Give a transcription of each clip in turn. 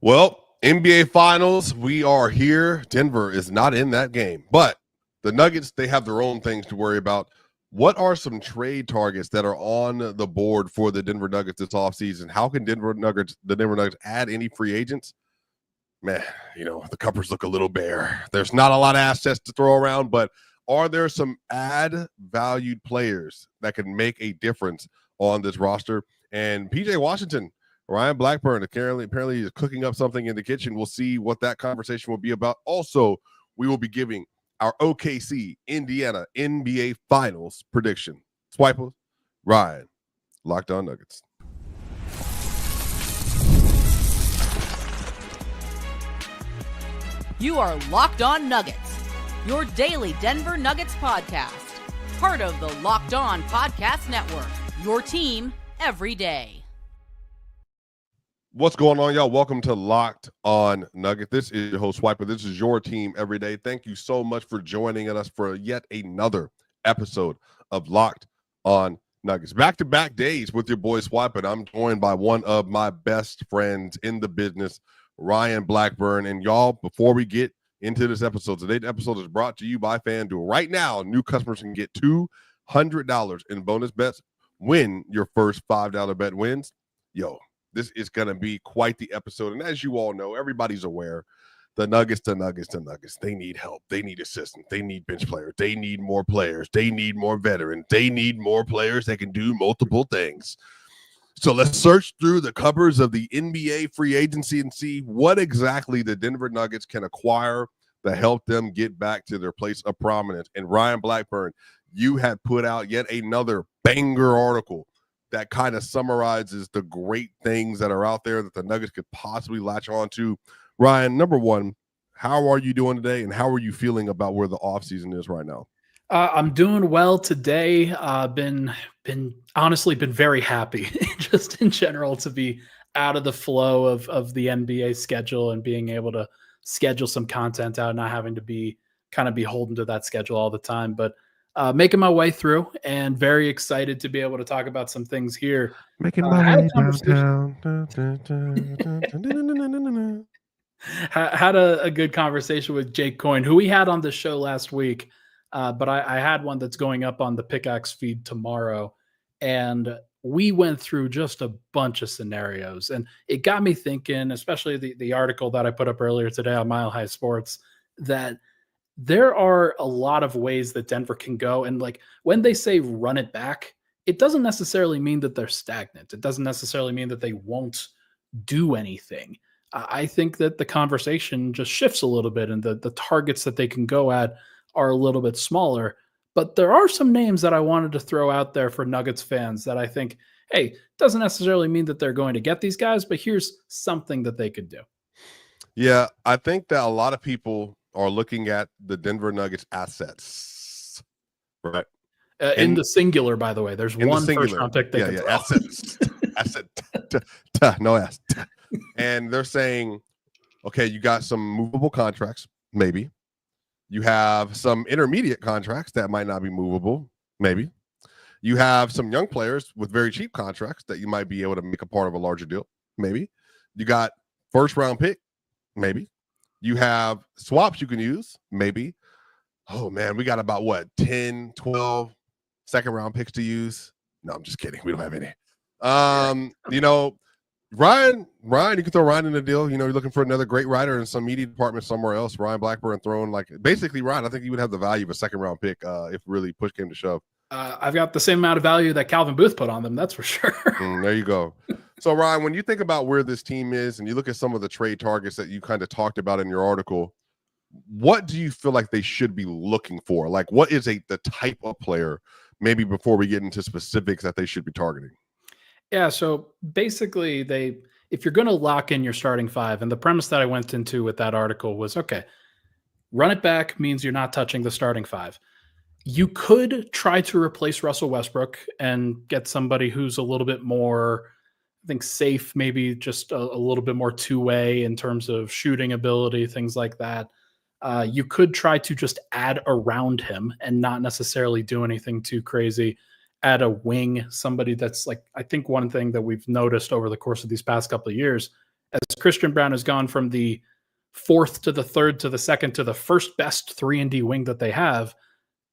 Well, NBA Finals, we are here. Denver is not in that game, but the Nuggets, they have their own things to worry about. What are some trade targets that are on the board for the Denver Nuggets this offseason? How can the Denver Nuggets add any free agents? Man, the cupboards look a little bare. There's not a lot of assets to throw around, but are there some valued players that can make a difference on this roster? And PJ Washington, Ryan Blackburn apparently is cooking up something in the kitchen. We'll see what that conversation will be about. Also, we will be giving our OKC Indiana NBA Finals prediction. Swipa, Ryan, Locked On Nuggets. You are Locked On Nuggets, your daily Denver Nuggets podcast. Part of the Locked On Podcast Network, your team every day. What's going on, y'all? Welcome to Locked On Nugget. This is your host, Swipa. This is your team every day. Thank you so much for joining us for yet another episode of Locked On Nuggets. Back-to-back days with your boy, Swipa, and I'm joined by one of my best friends in the business, Ryan Blackburn. And y'all, before we get into this episode, today's episode is brought to you by FanDuel. Right now, new customers can get $200 in bonus bets when your first $5 bet wins. Yo, this is going to be quite the episode. And as you all know, everybody's aware, the Nuggets, they need help. They need assistance. They need bench players. They need more players. They need more veterans. They need more players that can do multiple things. So let's search through the covers of the NBA free agency and see what exactly the Denver Nuggets can acquire to help them get back to their place of prominence. And Ryan Blackburn, you had put out yet another banger article that kind of summarizes the great things that are out there that the Nuggets could possibly latch on to. Ryan, number one, how are you doing today, and how are you feeling about where the offseason is right now? I'm doing well today. Been honestly been very happy just in general to be out of the flow of the NBA schedule and being able to schedule some content out, not having to be kind of beholden to that schedule all the time. But making my way through and very excited to be able to talk about some things here. Making my way downtown. Had a good conversation with Jake Coyne, who we had on the show last week. But I had one that's going up on the Pickaxe feed tomorrow. And we went through just a bunch of scenarios. And it got me thinking, especially the article that I put up earlier today on Mile High Sports, that there are a lot of ways that Denver can go. And like when they say run it back, it doesn't necessarily mean that they're stagnant. It doesn't necessarily mean that they won't do anything. I think that the conversation just shifts a little bit, and the targets that they can go at are a little bit smaller. But there are some names that I wanted to throw out there for Nuggets fans that I think, hey, doesn't necessarily mean that they're going to get these guys, but here's something that they could do. Yeah, I think that a lot of people are looking at the Denver Nuggets assets, right? In the singular, by the way, there's one first round pick they can throw. Assets. No ass. And they're saying, okay, you got some movable contracts, maybe. You have some intermediate contracts that might not be movable, maybe. You have some young players with very cheap contracts that you might be able to make a part of a larger deal, maybe. You got first round pick, maybe. You have swaps you can use, maybe. Oh, man, we got about, 10, 12 second-round picks to use? No, I'm just kidding. We don't have any. Ryan, you can throw Ryan in the deal. You're looking for another great writer in some media department somewhere else. Ryan Blackburn throwing basically Ryan. I think you would have the value of a second-round pick if really push came to shove. I've got the same amount of value that Calvin Booth put on them. That's for sure. There you go. So, Ryan, when you think about where this team is and you look at some of the trade targets that you kind of talked about in your article, what do you feel like they should be looking for? Like, what is the type of player, maybe before we get into specifics, that they should be targeting? Yeah, so basically if you're going to lock in your starting five, and the premise that I went into with that article was, okay, run it back means you're not touching the starting five. You could try to replace Russell Westbrook and get somebody who's a little bit more, I think, safe, maybe just a little bit more two-way in terms of shooting ability, things like that. You could try to just add around him and not necessarily do anything too crazy. Add a wing, somebody that's like, I think one thing that we've noticed over the course of these past couple of years, as Christian Braun has gone from the 4th to the 3rd to the 2nd to the first best 3-and-D wing that they have,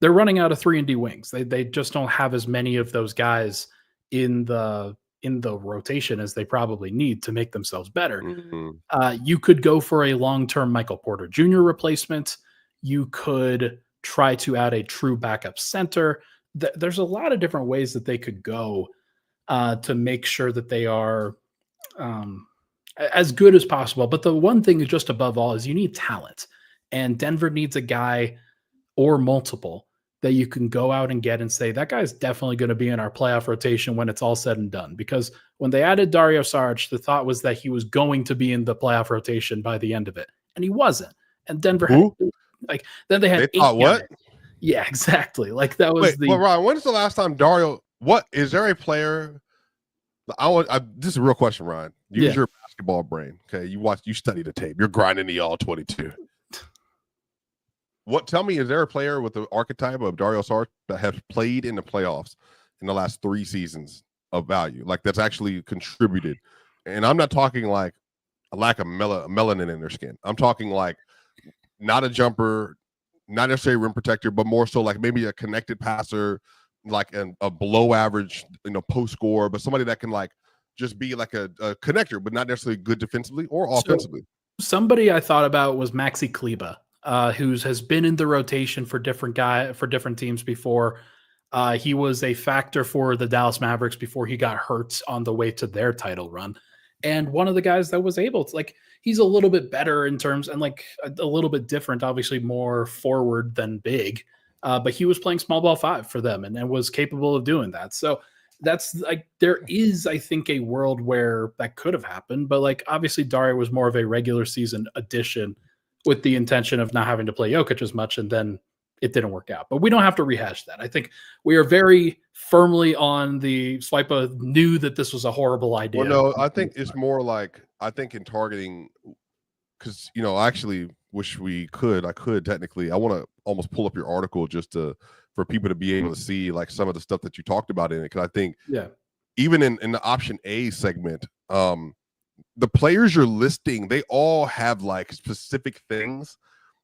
they're running out of 3-and-D wings. They just don't have as many of those guys in the rotation as they probably need to make themselves better. Mm-hmm. You could go for a long-term Michael Porter Jr. replacement. You could try to add a true backup center. There's a lot of different ways that they could go to make sure that they are as good as possible. But the one thing is just above all is you need talent. And Denver needs a guy or multiple that you can go out and get and say, that guy's definitely going to be in our playoff rotation when it's all said and done. Because when they added Dario Saric, the thought was that he was going to be in the playoff rotation by the end of it. And he wasn't. And Denver had, then they had they thought what? Yeah, exactly. Like that was Well, Ryan, when is the last time Dario, what is there a player? This is a real question, Ryan. Use your basketball brain. Okay. You study the tape. You're grinding the all 22. Tell me, is there a player with the archetype of Dario Saric that has played in the playoffs in the last 3 seasons of value, like that's actually contributed? And I'm not talking like a lack of melanin in their skin. I'm talking like not a jumper, not necessarily rim protector, but more so like maybe a connected passer, like a below average, post scorer, but somebody that can like just be like a connector, but not necessarily good defensively or offensively. So somebody I thought about was Maxi Kleba. Who has been in the rotation for different teams before. He was a factor for the Dallas Mavericks before he got hurt on the way to their title run. And one of the guys that was able to, like, he's a little bit better in terms and like a little bit different, obviously more forward than big. But he was playing small ball 5 for them and was capable of doing that. So that's like, there is, I think, a world where that could have happened. But like, obviously Dario was more of a regular season addition with the intention of not having to play Jokic as much, and then it didn't work out. But we don't have to rehash that. I think we are very firmly on the Swipa knew that this was a horrible idea. Well, no, I think it's more like, I think in targeting, because, I actually wish I could technically, I want to almost pull up your article just for people to be able to see like some of the stuff that you talked about in it. Because I think even in the option A segment, the players you're listing, they all have like specific things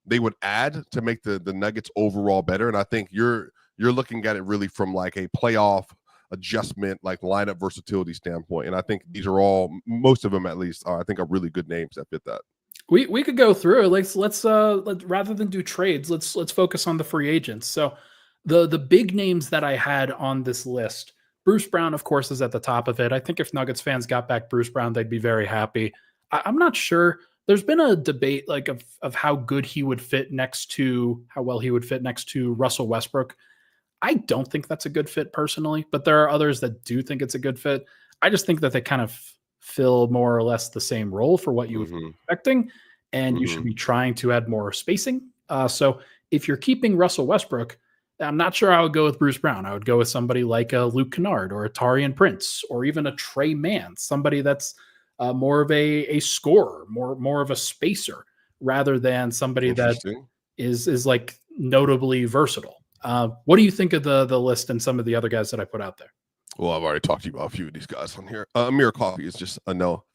they would add to make the Nuggets overall better. And I think you're looking at it really from like a playoff adjustment, like lineup versatility standpoint. And I think these are all, most of them at least, I think are really good names that fit that. We could go through it. Let's rather than do trades, let's focus on the free agents. So the big names that I had on this list, Bruce Brown, of course, is at the top of it. I think if Nuggets fans got back Bruce Brown, they'd be very happy. I'm not sure. There's been a debate like of how good he would fit next to, how well he would fit next to Russell Westbrook. I don't think that's a good fit personally, but there are others that do think it's a good fit. I just think that they kind of fill more or less the same role for what you would be expecting, and you should be trying to add more spacing. So if you're keeping Russell Westbrook, I'm not sure I would go with Bruce Brown. I would go with somebody like a Luke Kennard or a Taurean Prince or even a Trey Mann, somebody that's more of a scorer, more of a spacer, rather than somebody that is like notably versatile. What do you think of the list and some of the other guys that I put out there? Well, I've already talked to you about a few of these guys on here. Amir Coffey is just a no.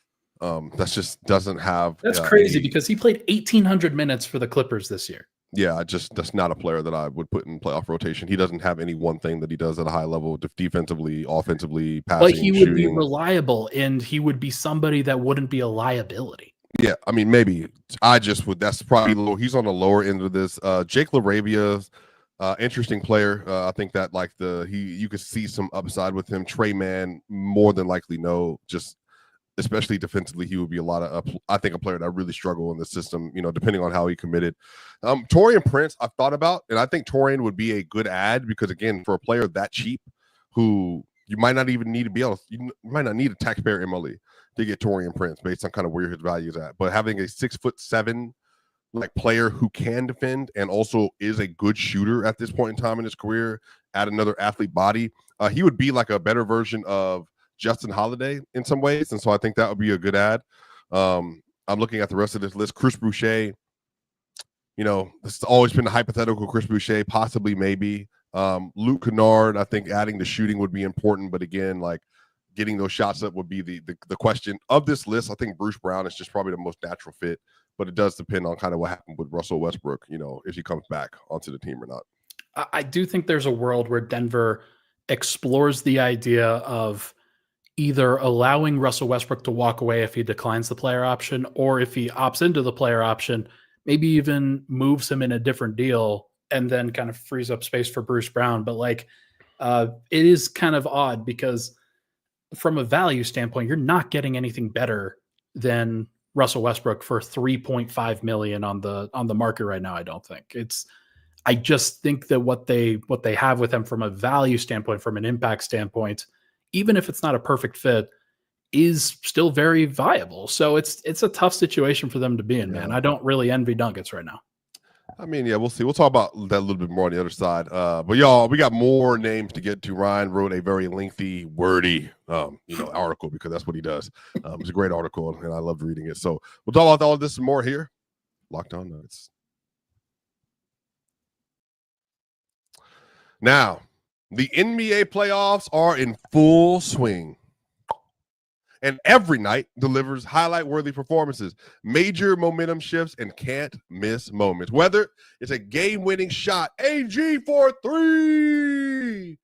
That's just doesn't have. That's crazy because he played 1,800 minutes for the Clippers this year. Yeah, that's not a player that I would put in playoff rotation. He doesn't have any one thing that he does at a high level, defensively, offensively, passing, but he would shooting. be reliable, and he would be somebody that wouldn't be a liability. Yeah, I mean, maybe I just would. That's probably low. He's on the lower end of this. Jake LaRavia's interesting player. I think that like you could see some upside with him. Trey Mann, more than likely, no. Just especially defensively, he would be I think a player that really struggle in the system, depending on how he committed. Taurean Prince, I've thought about, and I think Taurean would be a good add because, again, for a player that cheap, who you might not even need to be able, you might not need a taxpayer MLE to get Taurean Prince based on kind of where his value is at. But having a 6'7" like player who can defend and also is a good shooter at this point in time in his career, add another athlete body, he would be like a better version of Justin Holiday in some ways, and so I think that would be a good add. I'm looking at the rest of this list. Chris Boucher, it's always been a hypothetical Chris Boucher, possibly, maybe. Luke Kennard, I think adding the shooting would be important, but again, like getting those shots up would be the question of this list. I think Bruce Brown is just probably the most natural fit, but it does depend on kind of what happened with Russell Westbrook, if he comes back onto the team or not. I do think there's a world where Denver explores the idea of either allowing Russell Westbrook to walk away if he declines the player option, or if he opts into the player option, maybe even moves him in a different deal and then kind of frees up space for Bruce Brown. But it is kind of odd because from a value standpoint, you're not getting anything better than Russell Westbrook for $3.5 million on the market right now. I don't think I just think that what they have with him from a value standpoint, from an impact standpoint, even if it's not a perfect fit, is still very viable. So it's a tough situation for them to be in, man. I don't really envy Nuggets right now. I mean, yeah, we'll see. We'll talk about that a little bit more on the other side. But y'all, we got more names to get to. Ryan wrote a very lengthy, wordy, article because that's what he does. It's a great article, and I loved reading it. So we'll talk about all of this and more here. Locked On Nuggets. Now, the NBA playoffs are in full swing. And every night delivers highlight-worthy performances, major momentum shifts, and can't-miss moments. Whether it's a game-winning shot, AG for 3,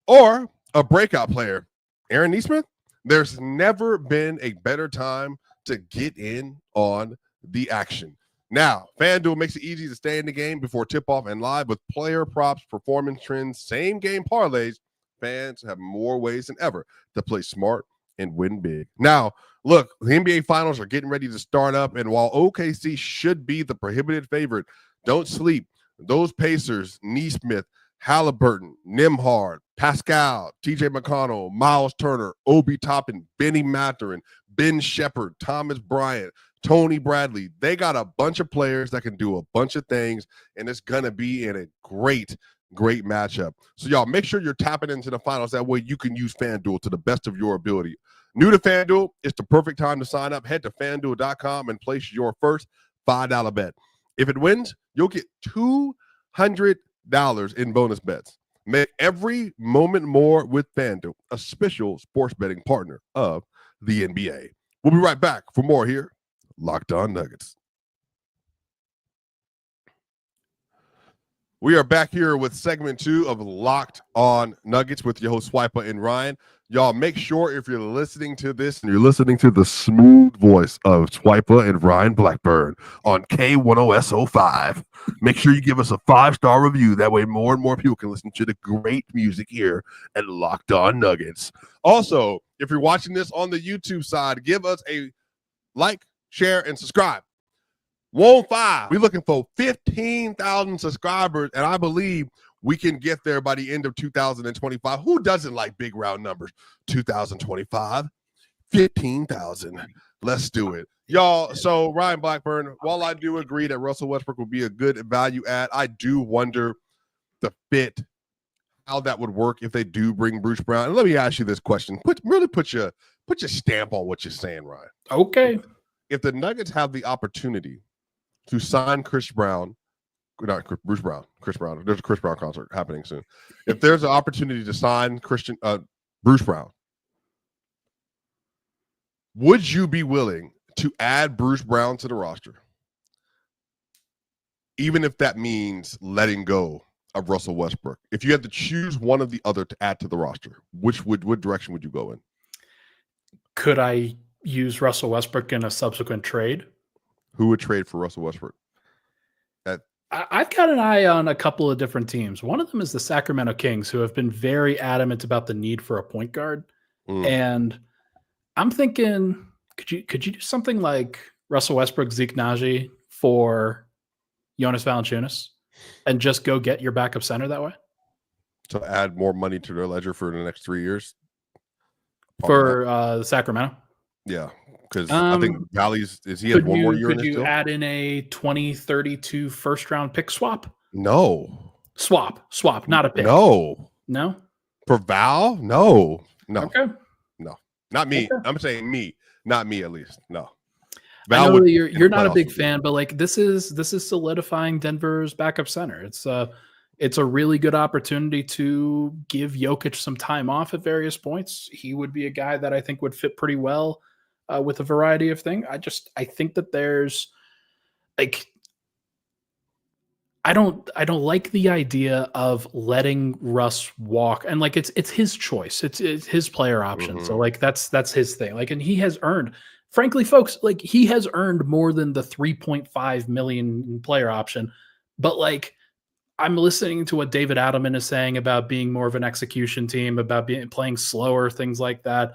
or a breakout player, Aaron Nesmith, there's never been a better time to get in on the action. Now, FanDuel makes it easy to stay in the game before tip-off and live with player props, performance trends, same-game parlays. Fans have more ways than ever to play smart and win big. Now, look, the NBA Finals are getting ready to start up, and while OKC should be the prohibited favorite, don't sleep. Those Pacers, Nesmith, Halliburton, Nembhard, Pascal, TJ McConnell, Miles Turner, Obi Toppin, Benny Mathurin, Ben Shepherd, Thomas Bryant, Tony Bradley. They got a bunch of players that can do a bunch of things, and it's going to be in a great matchup. So y'all make sure you're tapping into the finals. That way you can use FanDuel to the best of your ability. New to FanDuel, it's the perfect time to sign up. Head to FanDuel.com and place your first $5 bet. If it wins, you'll get $200 in bonus bets. Make every moment more with FanDuel, a special sports betting partner of the NBA. We'll be right back for more here. Locked On Nuggets. We are back here with segment 2 of Locked On Nuggets with your host Swipa and Ryan. Y'all make sure if you're listening to this and you're listening to the smooth voice of Swipa and Ryan Blackburn on K10S05, make sure you give us a 5-star review. That way more and more people can listen to the great music here at Locked On Nuggets. Also, if you're watching this on the YouTube side, give us a like, share, and subscribe. 1-5. We're looking for 15,000 subscribers, and I believe we can get there by the end of 2025. Who doesn't like big round numbers? 2025, 15,000. Let's do it. Y'all, so Ryan Blackburn, while I do agree that Russell Westbrook would be a good value add, I do wonder the fit, how that would work if they do bring Bruce Brown. And let me ask you this question. Put your stamp on what you're saying, Ryan. Okay. If the Nuggets have the opportunity to sign Bruce Brown. There's a Chris Brown concert happening soon. If there's an opportunity to sign Bruce Brown, would you be willing to add Bruce Brown to the roster, even if that means letting go of Russell Westbrook? If you had to choose one or the other to add to the roster, what direction would you go in? Could I use Russell Westbrook in a subsequent trade? Who would trade for Russell Westbrook? I've got an eye on a couple of different teams. One of them is the Sacramento Kings, who have been very adamant about the need for a point guard. And I'm thinking, could you do something like Russell Westbrook, Zeke Naji for Jonas Valanciunas and just go get your backup center that way? To add more money to their ledger for the next 3 years? For Sacramento? Yeah. Because I think Valley's he has one more year in his deal. Could you add in a 2032 first-round pick swap? No. Swap, not a pick. No. For Val? No. Okay. No. Not me. Okay. I'm saying me. Not me, at least. No. Val, I know you're not a big fan, but this is solidifying Denver's backup center. it's a really good opportunity to give Jokic some time off at various points. He would be a guy that I think would fit pretty well with a variety of things. I think that there's like, I don't like the idea of letting Russ walk, and like it's his choice. It's his player option. So like that's his thing. Like, and he has earned, frankly, folks, like he has earned more than the 3.5 million player option. But like, I'm listening to what David Adelman is saying about being more of an execution team, about playing slower, things like that.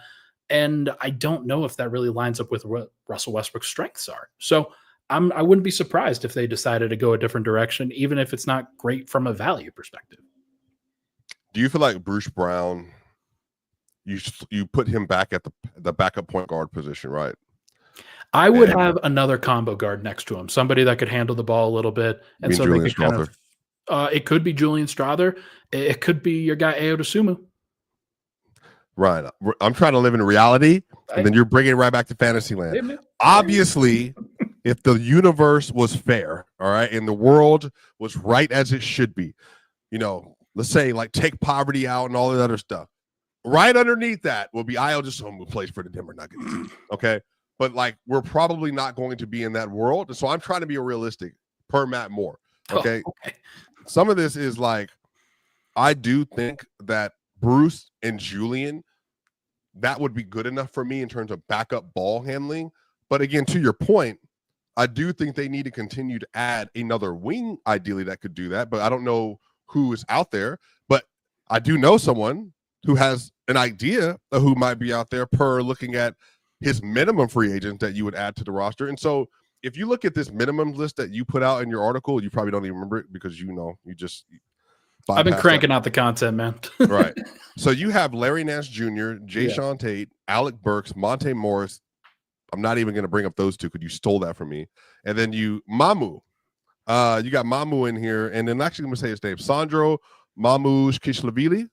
And I don't know if that really lines up with what Russell Westbrook's strengths are. So I wouldn't be surprised if they decided to go a different direction, even if it's not great from a value perspective. Do you feel like Bruce Brown, you put him back at the backup point guard position, right? I would have another combo guard next to him, somebody that could handle the ball a little bit. And so they could kind of, it could be Julian Strawther. It could be your guy, Ayo Dosunmu. Right. I'm trying to live in reality, and then you're bringing it right back to fantasy land. Obviously, if the universe was fair, all right, and the world was right as it should be, let's say like take poverty out and all that other stuff. Right underneath that will be Ayo Dosunmu, who plays for the Denver Nuggets. Okay. But like, we're probably not going to be in that world. So I'm trying to be realistic per Matt Moore. Okay. Some of this is like, I do think that Bruce and Julian, that would be good enough for me in terms of backup ball handling. But again, to your point, I do think they need to continue to add another wing, ideally, that could do that. But I don't know who is out there. But I do know someone who has an idea of who might be out there per looking at his minimum free agent that you would add to the roster. And so if you look at this minimum list that you put out in your article, you probably don't even remember it because you just I've been cranking out the content, man. Right. So you have Larry Nance Jr., Jayshawn Tate, Alec Burks, Monte Morris. I'm not even going to bring up those two because you stole that from me. And then Mamu. You got Mamu in here. And then actually, I'm going to say his name, Sandro Mamukelashvili.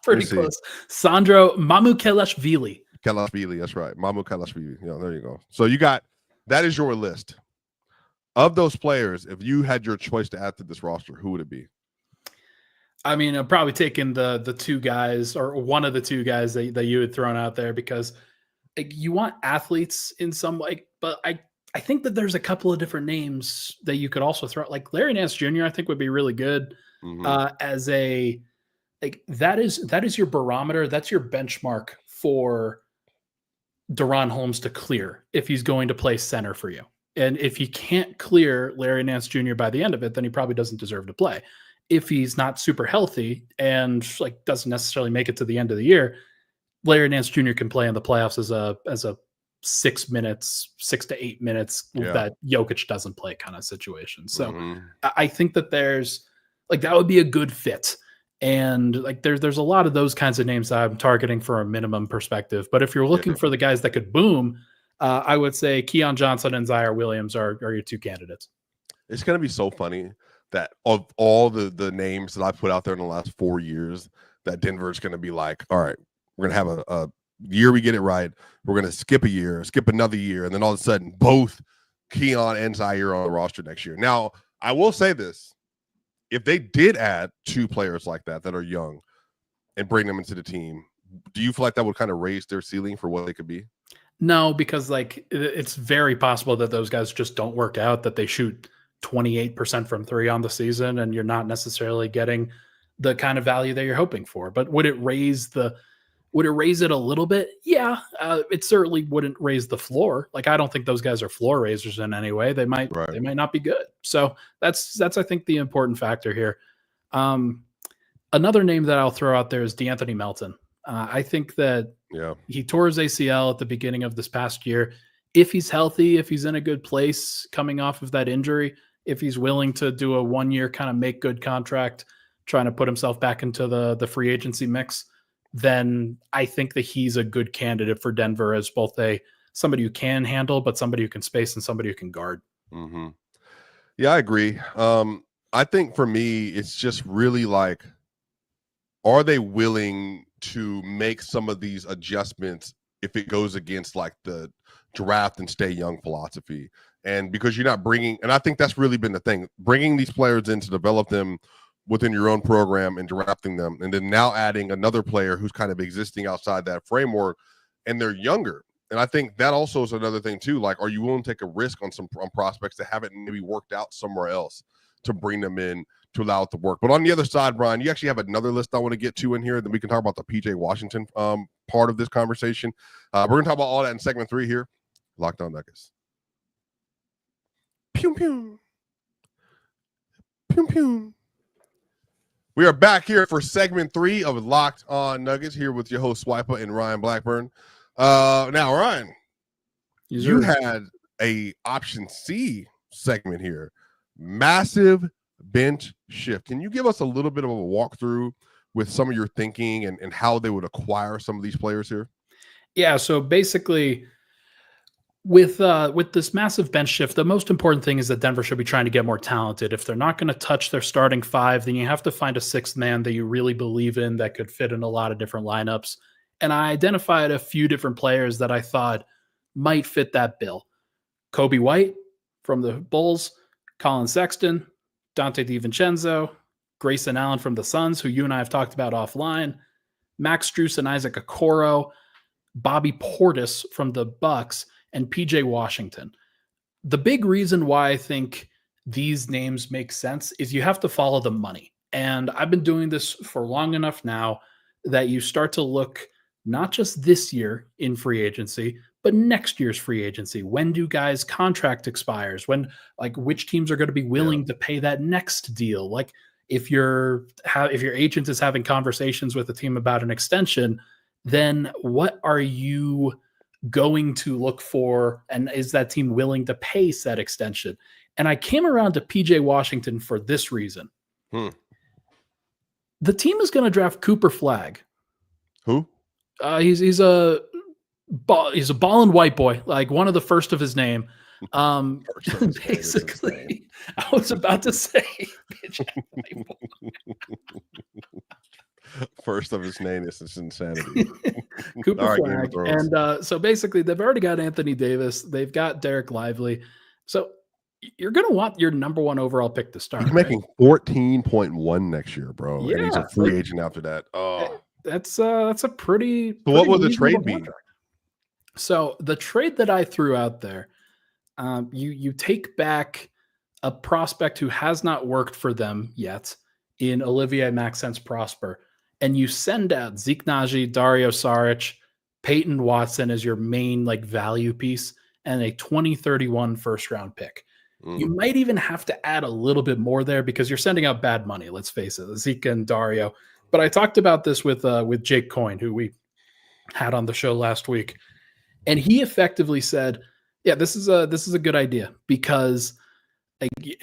Pretty close. Sandro Mamukelashvili. Kelashvili, that's right. Mamukelashvili. There you go. So that is your list. Of those players, if you had your choice to add to this roster, who would it be? I mean, I'm probably taking the two guys, or one of the two guys that you had thrown out there, because like, you want athletes in some way, but I think that there's a couple of different names that you could also throw. Like Larry Nance Jr., I think would be really good as a, like, that is your barometer. That's your benchmark for Deron Holmes to clear if he's going to play center for you. And if he can't clear Larry Nance Jr. by the end of it, then he probably doesn't deserve to play. If he's not super healthy and like doesn't necessarily make it to the end of the year, Larry Nance Jr. can play in the playoffs as a 6 to 8 minutes that Jokic doesn't play kind of situation. So I think that there's like, that would be a good fit. And like, there's a lot of those kinds of names that I'm targeting for a minimum perspective. But if you're looking for the guys that could boom, I would say Keon Johnson and Zaire Williams are your two candidates. It's going to be so funny that of all the names that I put out there in the last 4 years, that Denver is going to be like, all right, we're going to have a year we get it right. We're going to skip a year, skip another year. And then all of a sudden, both Keon and Zaire are on the roster next year. Now, I will say this. If they did add two players like that are young and bring them into the team, do you feel like that would kind of raise their ceiling for what they could be? No, because like it's very possible that those guys just don't work out, that they shoot 28% from three on the season and you're not necessarily getting the kind of value that you're hoping for. But would it raise it a little bit? Yeah, it certainly wouldn't raise the floor. Like, I don't think those guys are floor raisers in any way. They might not be good. So that's I think the important factor here. Another name that I'll throw out there is DeAnthony Melton. I think that he tore his ACL at the beginning of this past year. If he's healthy, if he's in a good place coming off of that injury, if he's willing to do a 1 year kind of make good contract, trying to put himself back into the free agency mix, then I think that he's a good candidate for Denver as both somebody who can handle, but somebody who can space and somebody who can guard. Mm-hmm. Yeah, I agree. I think for me, it's just really like, are they willing to make some of these adjustments if it goes against like the draft and stay young philosophy. And because you're not bringing, and I think that's really been the thing, bringing these players in to develop them within your own program and drafting them, and then now adding another player who's kind of existing outside that framework, and they're younger. And I think that also is another thing too. Like, are you willing to take a risk on prospects that haven't maybe worked out somewhere else to bring them in to allow it to work? But on the other side, Brian, you actually have another list I want to get to in here. Then we can talk about the PJ Washington part of this conversation. We're going to talk about all that in segment 3 here. Locked On Nuggets. Pew, pew. Pew, pew. We are back here for segment 3 of Locked On Nuggets, here with your host Swipa and Ryan Blackburn. Now, Ryan, you had a option C segment here. Massive bench shift. Can you give us a little bit of a walkthrough with some of your thinking and how they would acquire some of these players here? Yeah, so basically with this massive bench shift, the most important thing is that Denver should be trying to get more talented. If they're not going to touch their starting 5, then you have to find a 6th man that you really believe in that could fit in a lot of different lineups. And I identified a few different players that I thought might fit that bill. Kobe White from the Bulls, Colin Sexton, Dante DiVincenzo, Grayson Allen from the Suns, who you and I have talked about offline, Max Strus and Isaac Okoro, Bobby Portis from the Bucks, and PJ Washington. The big reason why I think these names make sense is you have to follow the money. And I've been doing this for long enough now that you start to look not just this year in free agency, but next year's free agency. When do guys' contract expires? When, like, which teams are going to be willing to pay that next deal? Like, if your agent is having conversations with a team about an extension, then what are you going to look for? And is that team willing to pay said extension? And I came around to PJ Washington for this reason. The team is going to draft Cooper Flagg. Who? He's a ball and white boy, like one of the first of his name. Basically, I was about to say first of his name is insanity. Cooper Flagg. And so basically, they've already got Anthony Davis. They've got Derek Lively. So you're going to want your number 1 overall pick to start. He's making 14.1 next year, bro. Yeah, and he's a free agent after that. Oh, that's a pretty. So what would the trade be? So the trade that I threw out there, you take back a prospect who has not worked for them yet in Olivier Maxence Prosper, and you send out Zeke Naji, Dario Saric, Peyton Watson as your main value piece, and a 2031 first-round pick. You might even have to add a little bit more there because you're sending out bad money. Let's face it, Zeke and Dario. But I talked about this with Jake Coyne, who we had on the show last week, and he effectively said, "Yeah, this is a good idea because,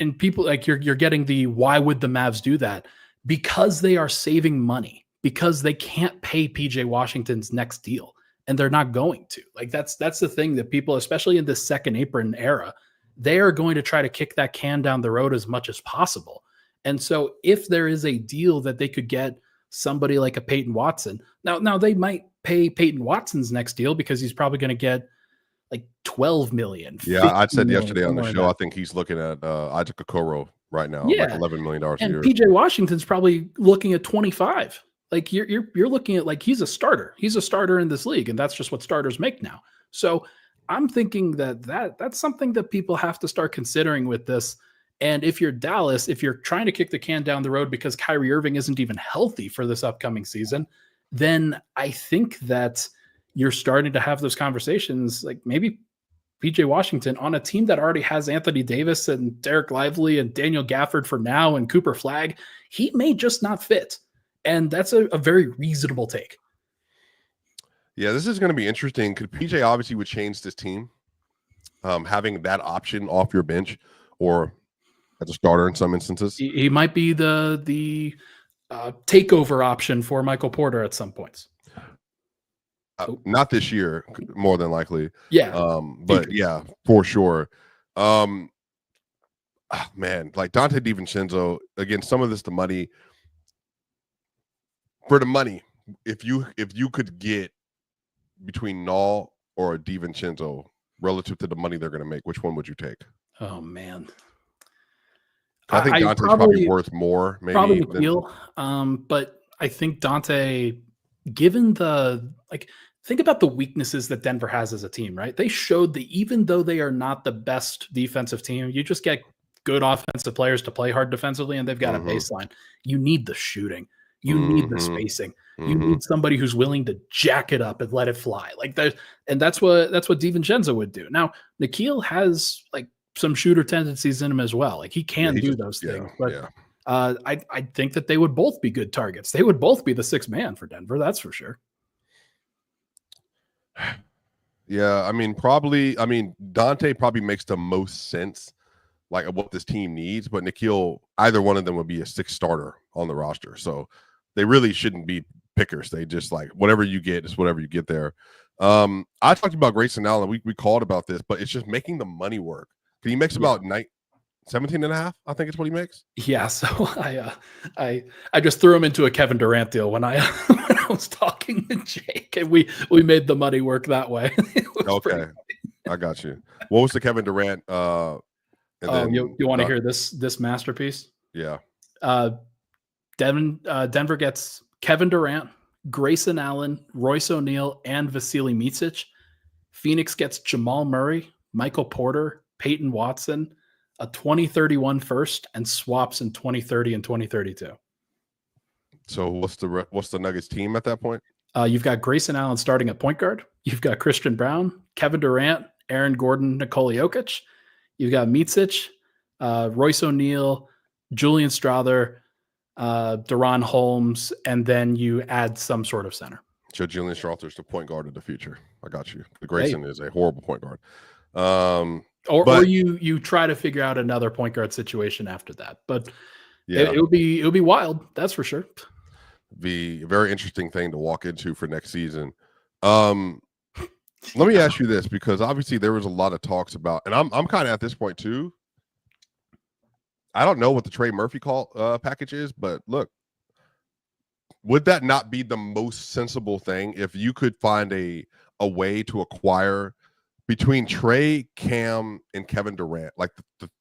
and people you're getting the why would the Mavs do that? Because they are saving money because they can't pay PJ Washington's next deal, and they're not going to. That's the thing that people, especially in this second apron era, they are going to try to kick that can down the road as much as possible. And so if there is a deal that they could get somebody like a Peyton Watson, now they might pay Peyton Watson's next deal because he's probably going to get like $12 million. Yeah, I said yesterday on the show, I think he's looking at Isaac Okoro right now, like $11 million a year. And PJ Washington's probably looking at 25. Like you're looking at he's a starter. He's a starter in this league, and that's just what starters make now. So I'm thinking that's something that people have to start considering with this. And if you're Dallas, if you're trying to kick the can down the road because Kyrie Irving isn't even healthy for this upcoming season, then I think that you're starting to have those conversations, like maybe PJ Washington on a team that already has Anthony Davis and Derek Lively and Daniel Gafford for now and Cooper Flagg. He may just not fit. And that's a very reasonable take. Yeah, this is going to be interesting because PJ obviously would change this team, having that option off your bench or as a starter in some instances. He might be the takeover option for Michael Porter at some points. Not this year, more than likely. Yeah. But yeah, for sure. Man, like Dante DiVincenzo, again, some of this, the money. For the money, if you could get between Null or DiVincenzo, relative to the money they're going to make, which one would you take? Oh man, I think Dante's probably worth more, maybe. Probably Nikhil, but I think Dante, given think about the weaknesses that Denver has as a team, right? They showed that even though they are not the best defensive team, you just get good offensive players to play hard defensively, and they've got a baseline. You need the shooting. You need the spacing. You need somebody who's willing to jack it up and let it fly. And that's what DiVincenzo would do. Now, Nikhil has some shooter tendencies in him as well. He can do those things. But I think that they would both be good targets. They would both be the sixth man for Denver. That's for sure. Yeah, Dante probably makes the most sense, of what this team needs. But Nikhil, either one of them would be a sixth starter on the roster. So they really shouldn't be pickers. They just whatever you get is whatever you get there. I talked about Grayson Allen. We called about this, but it's just making the money work. He makes about 17 and a half, I think it's what he makes. Yeah, so I just threw him into a Kevin Durant deal when I was talking to Jake, and we made the money work that way. Okay, I got you. What was the Kevin Durant? You want to hear this masterpiece? Yeah. Denver gets Kevin Durant, Grayson Allen, Royce O'Neal, and Vasily Micic. Phoenix gets Jamal Murray, Michael Porter, Peyton Watson, a 2031 first, and swaps in 2030 and 2032. So what's the Nuggets team at that point? You've got Grayson Allen starting at point guard. You've got Christian Brown, Kevin Durant, Aaron Gordon, Nikola Jokic. You've got Micic, Royce O'Neal, Julian Strawther, Deron Holmes, and then you add some sort of center. So Julian Strawther is the point guard of the future. I got you. The Grayson is a horrible point guard. Or you try to figure out another point guard situation after that. But it would be wild, that's for sure. Be a very interesting thing to walk into for next season. Let me ask you this, because obviously there was a lot of talks about, and I'm kind of at this point too. I don't know what the Trey Murphy package is, but look, would that not be the most sensible thing if you could find a way to acquire between Trey, Cam, and Kevin Durant,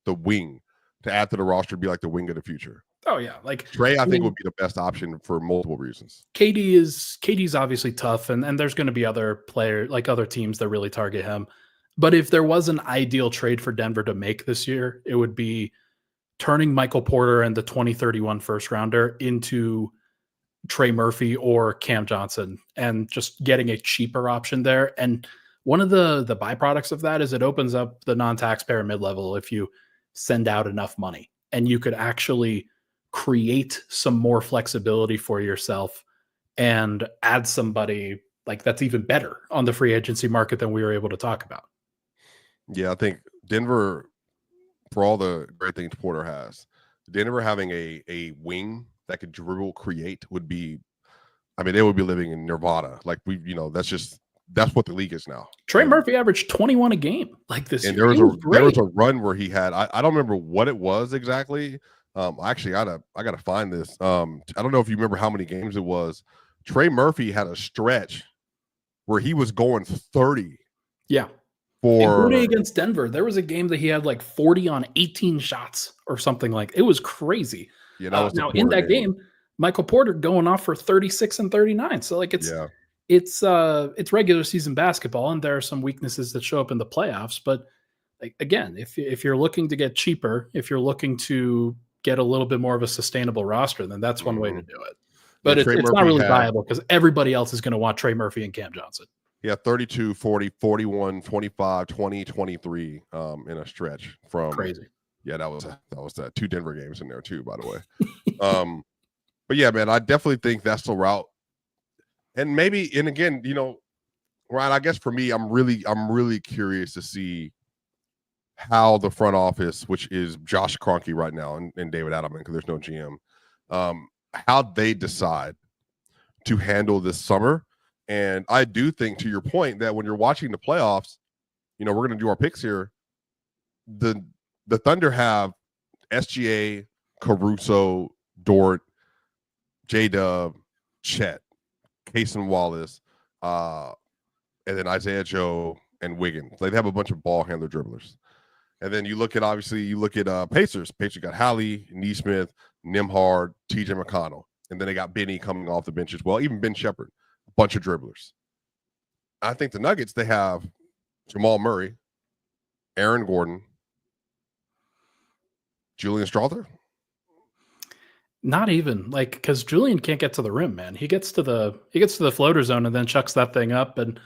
the wing, to add to the roster, be the wing of the future? Oh yeah, Trey, I think would be the best option for multiple reasons. KD's obviously tough, and there's going to be other players, other teams that really target him. But if there was an ideal trade for Denver to make this year, it would be turning Michael Porter and the 2031 first rounder into Trey Murphy or Cam Johnson, and just getting a cheaper option there. And one of the byproducts of that is it opens up the non-taxpayer mid-level if you send out enough money, and you could actually create some more flexibility for yourself and add somebody that's even better on the free agency market than we were able to talk about. Yeah, I think Denver, for all the great things Porter has, Denver having a wing that could dribble, create would be, they would be living in nirvana. That's what the league is now. Trey Murphy averaged 21 a game this and year. There was a run where he had, I don't remember what it was exactly. Actually, I gotta find this. I don't know if you remember how many games it was. Trey Murphy had a stretch where he was going 30. Yeah. Including against Denver. There was a game that he had 40 on 18 shots or something it was crazy. Yeah, that was now in that game, Michael Porter going off for 36 and 39. So it's regular season basketball, and there are some weaknesses that show up in the playoffs. But again, if you're looking to get cheaper, if you're looking to get a little bit more of a sustainable roster, then that's one way to do it. But it's not really viable because everybody else is going to want Trey Murphy and Cam Johnson. Yeah, 32, 40, 41, 25, 20, 23 in a stretch from crazy. Yeah, that was two Denver games in there too, by the way. But yeah, man, I definitely think that's the route. And again, Ryan, I guess for me, I'm really curious to see how the front office, which is Josh Kroenke right now and David Adelman, because there's no GM, how they decide to handle this summer. And I do think, to your point, that when you're watching the playoffs, we're going to do our picks here. The Thunder have SGA, Caruso, Dort, J-Dub, Chet, Cason Wallace, and then Isaiah Joe and Wiggins. They have a bunch of ball handler dribblers. And then you look at Pacers. Pacers got Hallie, Neesmith, Nimhard, TJ McConnell. And then they got Benny coming off the bench as well, even Ben Shepherd, a bunch of dribblers. I think the Nuggets, they have Jamal Murray, Aaron Gordon, Julian Strawther. Not even like, because Julian can't get to the rim, man. He gets to the floater zone and then chucks that thing up and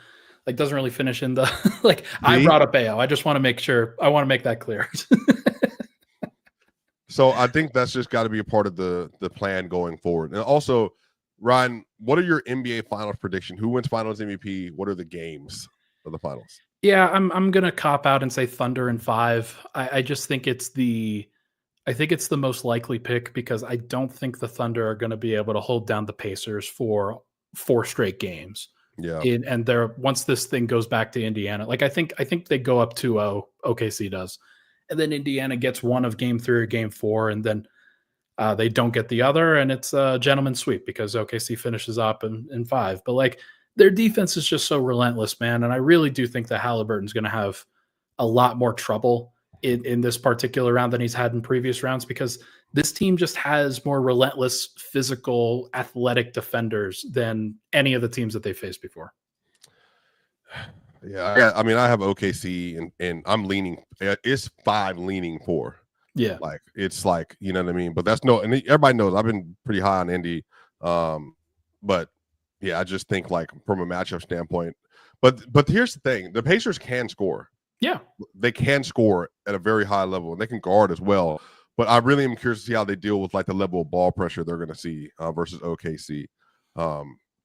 like doesn't really finish in the like. I brought up AO. I just want to make sure. I want to make that clear. So I think that's just got to be a part of the plan going forward. And also, Ryan, what are your NBA Finals prediction? Who wins Finals MVP? What are the games of the Finals? Yeah, I'm gonna cop out and say Thunder in 5. I just think it's the most likely pick because I don't think the Thunder are going to be able to hold down the Pacers for 4 straight games. Yeah, and they're once this thing goes back to Indiana, like I think they go up 2-0. OKC does, and then Indiana gets one of Game 3 or Game 4, and then they don't get the other, and it's a gentleman's sweep because OKC finishes up in 5. But like their defense is just so relentless, man, and I really do think that Halliburton's going to have a lot more trouble in this particular round than he's had in previous rounds because this team just has more relentless, physical, athletic defenders than any of the teams that they faced before. Yeah, I mean, I have OKC and I'm leaning. It's 5 leaning 4. Yeah, like it's like, you know what I mean. But that's and everybody knows I've been pretty high on Indy. But yeah, I just think like from a matchup standpoint. But here's the thing: the Pacers can score. Yeah, they can score at a very high level, and they can guard as well. But I really am curious to see how they deal with like the level of ball pressure they're going to see versus OKC.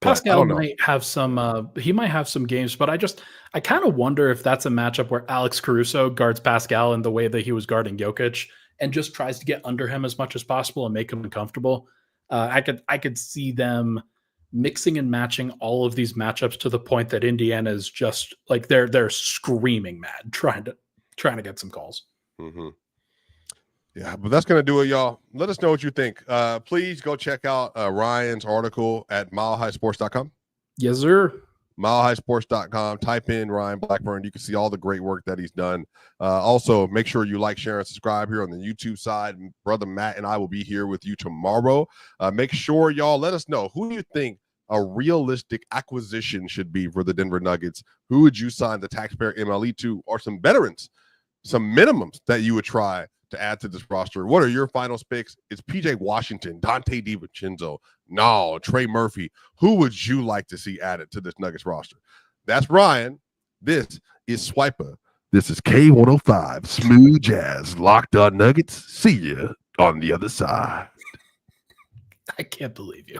Pascal might have some. He might have some games, but I kind of wonder if that's a matchup where Alex Caruso guards Pascal in the way that he was guarding Jokic and just tries to get under him as much as possible and make him uncomfortable. I could see them mixing and matching all of these matchups to the point that Indiana is just like they're screaming mad, trying to get some calls. Mm-hmm. Yeah, but that's gonna do it, y'all. Let us know what you think. Please go check out Ryan's article at milehighsports.com. Yes, sir. milehighsports.com. Type in Ryan Blackburn. You can see all the great work that he's done. Also, make sure you like, share, and subscribe here on the YouTube side. Brother Matt and I will be here with you tomorrow. Make sure y'all let us know who you think a realistic acquisition should be for the Denver Nuggets. Who would you sign the taxpayer MLE to, or some veterans, some minimums that you would try to add to this roster? What are your finals picks? It's PJ Washington, Dante DiVincenzo, Trey Murphy. Who would you like to see added to this Nuggets roster? That's Ryan. This is Swipa. This is K105, Smooth Jazz, Locked On Nuggets. See ya on the other side. I can't believe you.